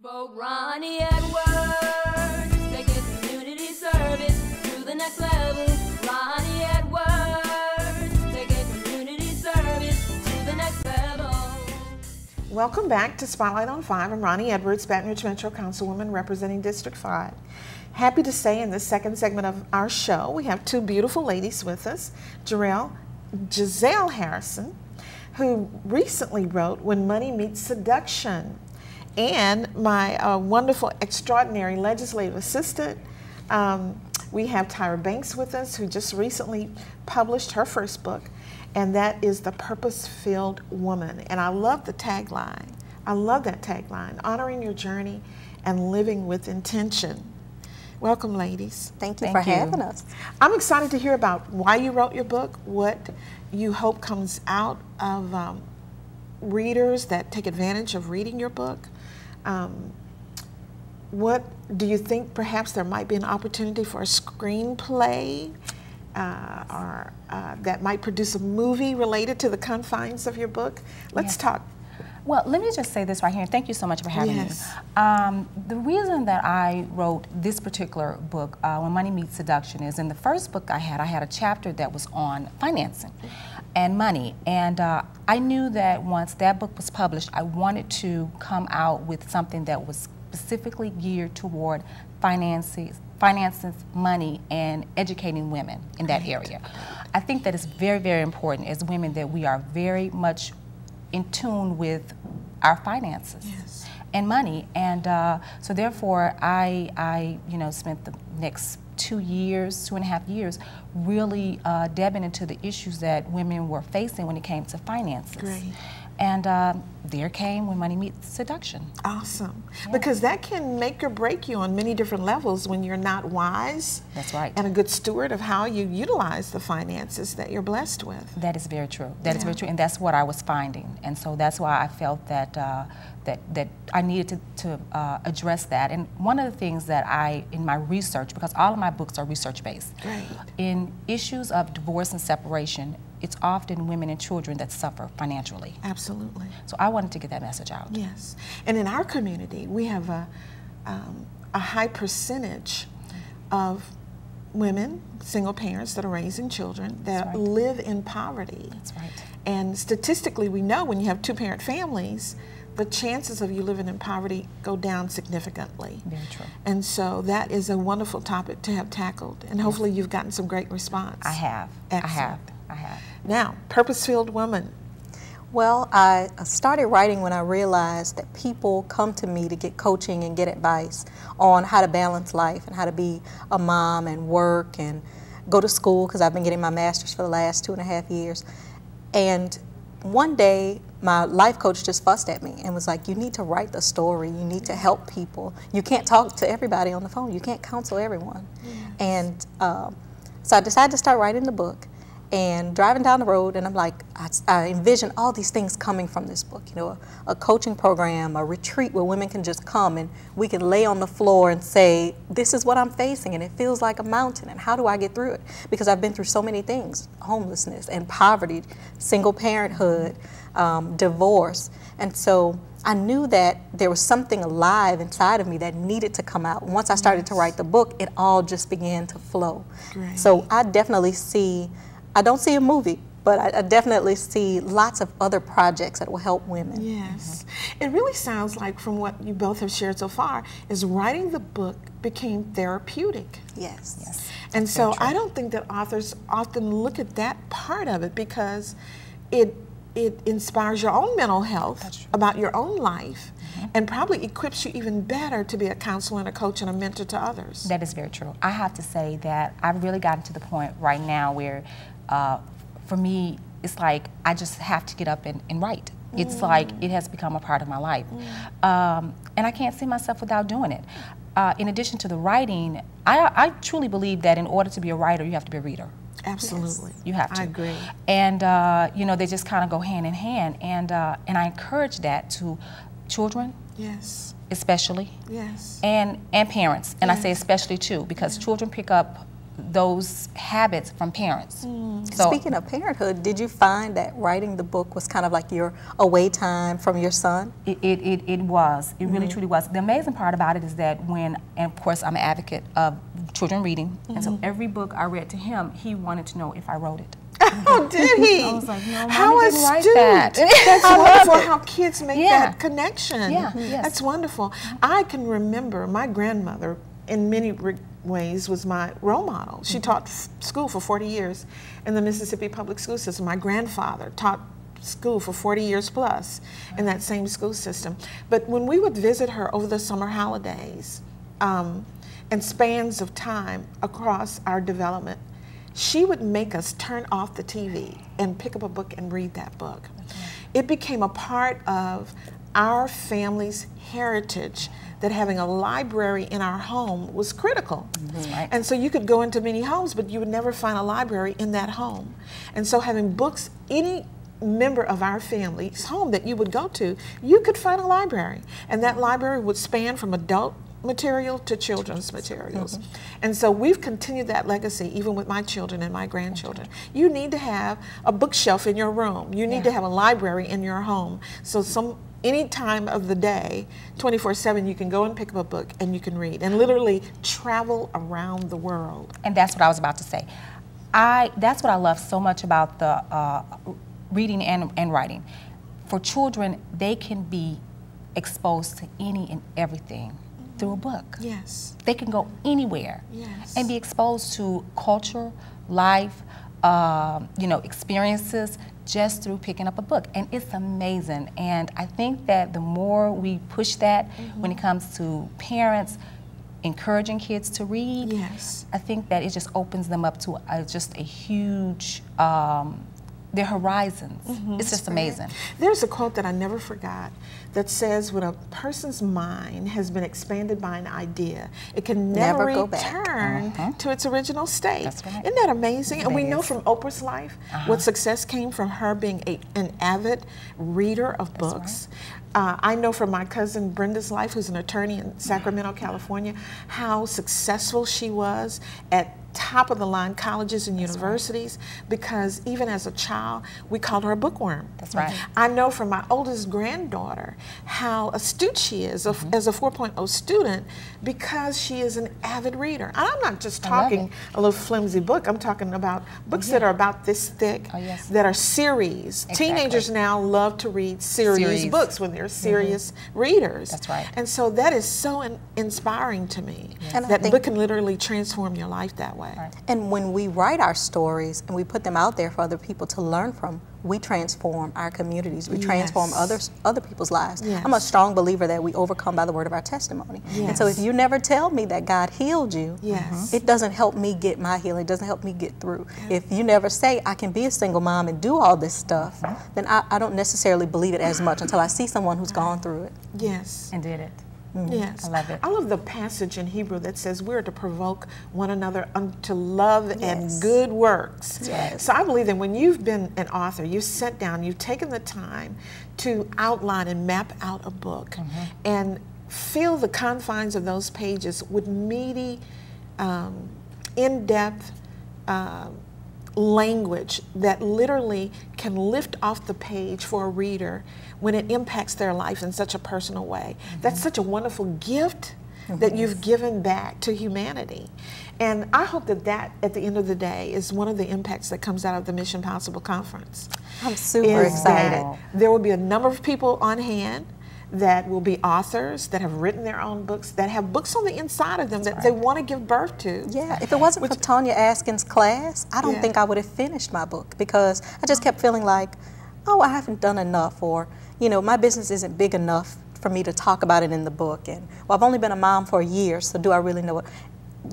Spoke Ronnie Edwards, taking community service to the next level. Ronnie Edwards, taking community service to the next level. Welcome back to Spotlight on 5. I'm Ronnie Edwards, Baton Rouge Metro Councilwoman representing District 5. Happy to say in this second segment of our show, we have two beautiful ladies with us, Gisele Haralson, who recently wrote When Money Meets Seduction, and my wonderful, extraordinary legislative assistant. We have Tyra Banks with us, who just recently published her first book, and that is The Purpose-Filled Woman. And I love the tagline. I love that tagline, honoring your journey and living with intention. Welcome, ladies. Thank you for having us. I'm excited to hear about why you wrote your book, what you hope comes out of readers that take advantage of reading your book. What do you think perhaps there might be an opportunity for a screenplay or that might produce a movie related to the confines of your book? Let's talk. Well, let me just say this right here, and thank you so much for having me. The reason that I wrote this particular book, When Money Meets Seduction, is in the first book I had a chapter that was on financing and money. And I knew that once that book was published, I wanted to come out with something that was specifically geared toward finances, money, and educating women in that area. I think that it's very, very important as women that we are very much in tune with our finances and money, and so therefore I spent the next 2.5 years really delving into the issues that women were facing when it came to finances. Great. And there came When Money Meets Seduction. Awesome. Yeah. Because that can make or break you on many different levels when you're not wise. That's right. And a good steward of how you utilize the finances that you're blessed with. That is very true. That is very true, and that's what I was finding. And so that's why I felt that that I needed to address that. And one of the things that in my research, because all of my books are research-based, in issues of divorce and separation, it's often women and children that suffer financially. Absolutely. So I wanted to get that message out. Yes. And in our community, we have a high percentage of women, single parents that are raising children that live in poverty. That's right. And statistically, we know when you have two-parent families, the chances of you living in poverty go down significantly. Very true. And so that is a wonderful topic to have tackled. And hopefully you've gotten some great response. I have. Excellent. I have. Now, Purpose-Filled Woman. Well, I started writing when I realized that people come to me to get coaching and get advice on how to balance life and how to be a mom and work and go to school, because I've been getting my master's for the last 2.5 years. And one day, my life coach just fussed at me and was like, you need to write the story, you need to help people. You can't talk to everybody on the phone, you can't counsel everyone. And so I decided to start writing the book. And driving down the road, and I'm like, I envision all these things coming from this book, you know, a coaching program, a retreat where women can just come and we can lay on the floor and say, this is what I'm facing and it feels like a mountain, and how do I get through it? Because I've been through so many things, homelessness and poverty, single parenthood, divorce. And so I knew that there was something alive inside of me that needed to come out. Once I started to write the book, it all just began to flow. Great. So I definitely see, I don't see a movie, but I definitely see lots of other projects that will help women. Yes. It really sounds like, from what you both have shared so far, is writing the book became therapeutic. Yes. And so I don't think that authors often look at that part of it, because it inspires your own mental health about your own life, and probably equips you even better to be a counselor and a coach and a mentor to others. That is very true. I have to say that I've really gotten to the point right now where for me, it's like I just have to get up and write. It's like it has become a part of my life. And I can't see myself without doing it. In addition to the writing, I truly believe that in order to be a writer, you have to be a reader. Absolutely. Yes, you have to. I agree. And you know, they just kind of go hand in hand. And I encourage that to children. Especially. And parents. And I say especially too, because children pick up those habits from parents. So, Speaking of parenthood, did you find that writing the book was kind of like your away time from your son? it was. It really truly was. The amazing part about it is that when, and of course I'm an advocate of children reading, and so every book I read to him, he wanted to know if I wrote it. Oh, did he? I was like, no, how Mommy didn't write astute. that. That's I love wonderful it. how kids make Yeah. that connection. Yeah, yes. That's wonderful. I can remember my grandmother in many ways was my role model. She taught school for 40 years in the Mississippi public school system. My grandfather taught school for 40 years plus in that same school system. But when we would visit her over the summer holidays and spans of time across our development, she would make us turn off the TV and pick up a book and read that book. It became a part of our family's heritage that having a library in our home was critical. Right. And so you could go into many homes, but you would never find a library in that home. And so having books, any member of our family's home that you would go to, you could find a library. And that library would span from adult material to children's materials. And so we've continued that legacy even with my children and my grandchildren. You need to have a bookshelf in your room. You need to have a library in your home. So any time of the day, 24/7, you can go and pick up a book and you can read and literally travel around the world. And that's what I was about to say. That's what I love so much about the reading and writing. For children, they can be exposed to any and everything through a book. Yes. They can go anywhere and be exposed to culture, life, experiences just through picking up a book. And it's amazing. And I think that the more we push that when it comes to parents encouraging kids to read, I think that it just opens them up to just a huge, their horizons. It's just amazing. There's a quote that I never forgot that says, when a person's mind has been expanded by an idea, it can never go back. return to its original state. That's right. Isn't that amazing? And we know is. from Oprah's life what success came from her being an avid reader of books. I know from my cousin Brenda's life, who's an attorney in Sacramento, California, how successful she was at top of the line colleges and universities, because even as a child, we called her a bookworm. That's right. I know from my oldest granddaughter how astute she is as a 4.0 student, because she is an avid reader. And I'm not just talking a little flimsy book. I'm talking about books that are about this thick, that are series. Exactly. Teenagers now love to read serious books when they're serious readers. That's right. And so that is so inspiring to me, And I that think- book can literally transform your life that way. Right. And when we write our stories and we put them out there for other people to learn from, we transform our communities. We transform other people's lives. I'm a strong believer that we overcome by the word of our testimony. And so if you never tell me that God healed you, it doesn't help me get my healing. It doesn't help me get through. If you never say I can be a single mom and do all this stuff, then I don't necessarily believe it as much until I see someone who's gone through it. Yes. And did it. Yes. I love it. I love the passage in Hebrew that says we're to provoke one another unto love and good works. Yes. So I believe that when you've been an author, you've sat down, you've taken the time to outline and map out a book and fill the confines of those pages with meaty, in-depth language that literally can lift off the page for a reader when it impacts their life in such a personal way. That's such a wonderful gift that you've given back to humanity. And I hope that at the end of the day, is one of the impacts that comes out of the Mission Possible Conference. I'm super excited. There will be a number of people on hand that will be authors that have written their own books, that have books on the inside of them that they want to give birth to. Yeah, if it wasn't for Tonya Askin's class, I don't think I would have finished my book, because I just kept feeling like, oh, I haven't done enough, or, you know, my business isn't big enough for me to talk about it in the book. And, well, I've only been a mom for a year, so do I really know what?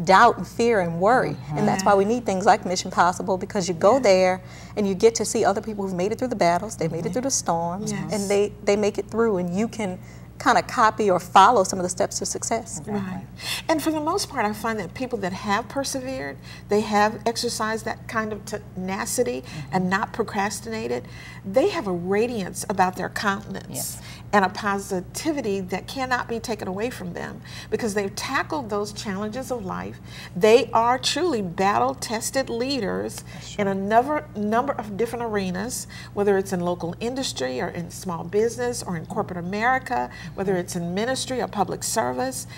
Doubt and fear and worry. And that's why we need things like Mission Possible, because you go there and you get to see other people who've made it through the battles, they made it through the storms, and they make it through, and you can kind of copy or follow some of the steps to success. Right. And for the most part, I find that people that have persevered, they have exercised that kind of tenacity and not procrastinated, they have a radiance about their countenance. and a positivity that cannot be taken away from them because they've tackled those challenges of life. They are truly battle-tested leaders in a number of different arenas, whether it's in local industry or in small business or in corporate America, whether it's in ministry or public service.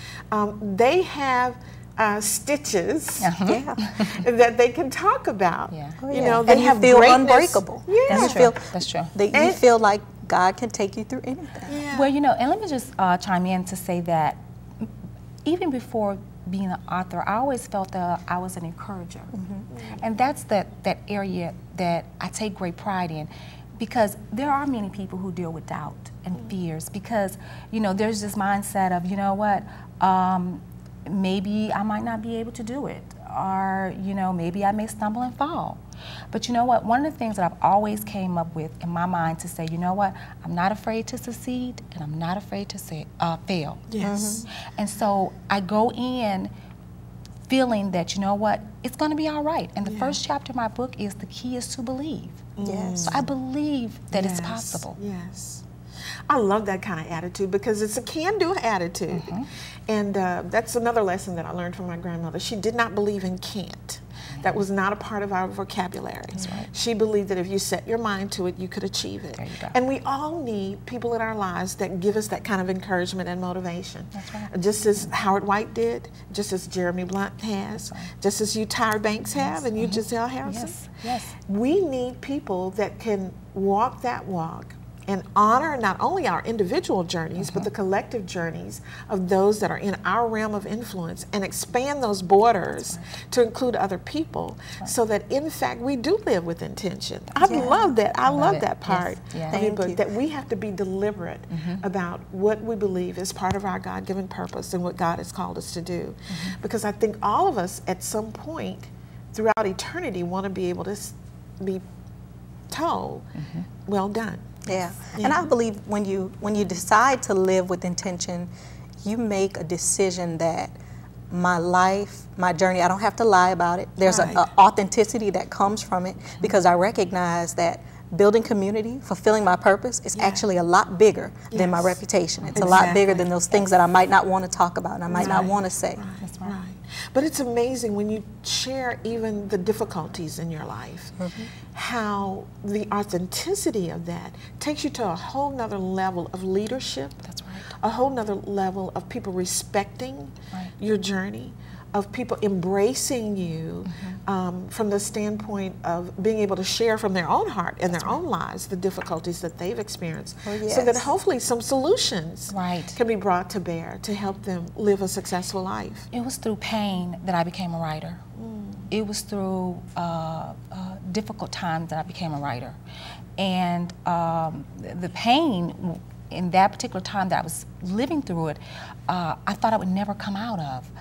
They have stitches that they can talk about. Yeah. Oh, You yeah. know, And they you have feel greatness. unbreakable. Yeah. That's You true. That's true. you feel like God can take you through anything. Yeah. Well, you know, and let me just chime in to say that even before being an author, I always felt that I was an encourager. And that's that area that I take great pride in, because there are many people who deal with doubt and fears, because, you know, there's this mindset of, you know what, maybe I might not be able to do it, or, you know, maybe I may stumble and fall. But you know what, one of the things that I've always came up with in my mind to say, you know what, I'm not afraid to succeed, and I'm not afraid to say, fail. Yes. And so I go in feeling that, you know what, it's going to be all right. And the first chapter of my book is the key is to believe. Yes. So I believe that it's Yes. possible. Yes. I love that kind of attitude because it's a can-do attitude. And that's another lesson that I learned from my grandmother. She did not believe in can't. That was not a part of our vocabulary. That's right. She believed that if you set your mind to it, you could achieve it. There you go. And we all need people in our lives that give us that kind of encouragement and motivation. That's right. Just as Howard White did, just as Jeremy Blunt has, just as you Tyra Banks have, and you Gisele Haralson. Yes, yes. We need people that can walk that walk and honor not only our individual journeys, but the collective journeys of those that are in our realm of influence, and expand those borders to include other people, so that in fact we do live with intention. I love that. I love it. that part Yes. Yeah. of your Thank book, you. that we have to be deliberate about what we believe is part of our God-given purpose and what God has called us to do. Because I think all of us at some point throughout eternity want to be able to be told, well done. Yeah. And I believe when you decide to live with intention, you make a decision that my life, my journey, I don't have to lie about it. There's Right. an authenticity that comes from it, because I recognize that building community, fulfilling my purpose is actually a lot bigger than my Yes. reputation. It's a lot bigger than those things that I might not want to talk about and I might not want to say. That's right. Right. But it's amazing when you share even the difficulties in your life, how the authenticity of that takes you to a whole nother level of leadership. That's right. A whole nother level of people respecting Right. your journey, of people embracing you from the standpoint of being able to share from their own heart and their own lives the difficulties that they've experienced, so that yes. hopefully some solutions Right. can be brought to bear to help them live a successful life. It was through pain that I became a writer. It was through difficult times that I became a writer. And the pain in that particular time that I was living through it, I thought I would never come out of.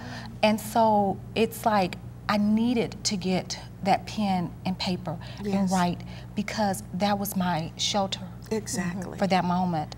And so it's like I needed to get that pen and paper and Yes. write, because that was my shelter Exactly. for that moment.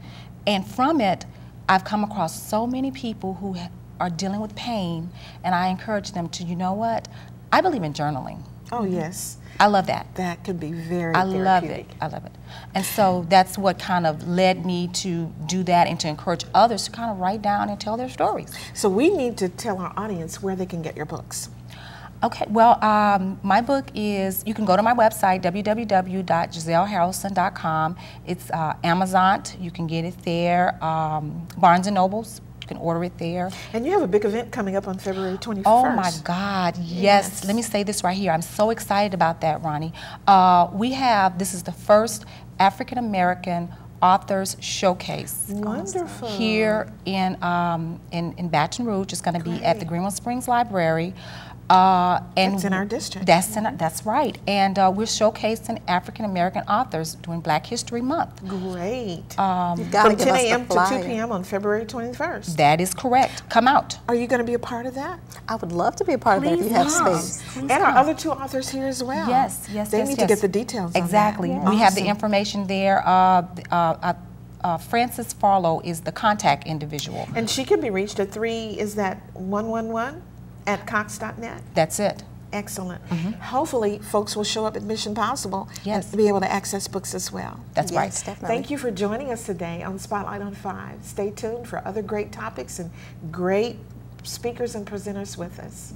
And from it, I've come across so many people who are dealing with pain, and I encourage them to, you know what, I believe in journaling. Oh, yes. I love that. That could be very I love it. therapeutic. I love it. And so that's what kind of led me to do that, and to encourage others to kind of write down and tell their stories. So we need to tell our audience where they can get your books. Okay, well, my book is, you can go to my website, www.giseleharalson.com. It's Amazon, you can get it there. Barnes & Nobles, you can order it there. And you have a big event coming up on February 21st. Oh my God, yes. Let me say this right here. I'm so excited about that, Ronnie. This is the first African American Authors Showcase. Wonderful. Here in Baton Rouge. It's going to be at the Greenville Springs Library. And That's in our district. That's right. And we're showcasing African American authors during Black History Month. Great. You've got to From give 10 us the a.m. to 2 flyer. p.m. on February 21st. That is correct. Come out. Are you going to be a part of that? I would love to be a part of that if you Please have come. space. And our other two authors here as well. Yes. They need to get the details Exactly. on that. We have the Awesome. information there. Frances Farlow is the contact individual. And she can be reached at 111 at cox.net. That's it. Excellent. Hopefully, folks will show up at Mission Possible Yes. and be able to access books as well. That's right. Yes, definitely. Thank you for joining us today on Spotlight on 5. Stay tuned for other great topics and great speakers and presenters with us.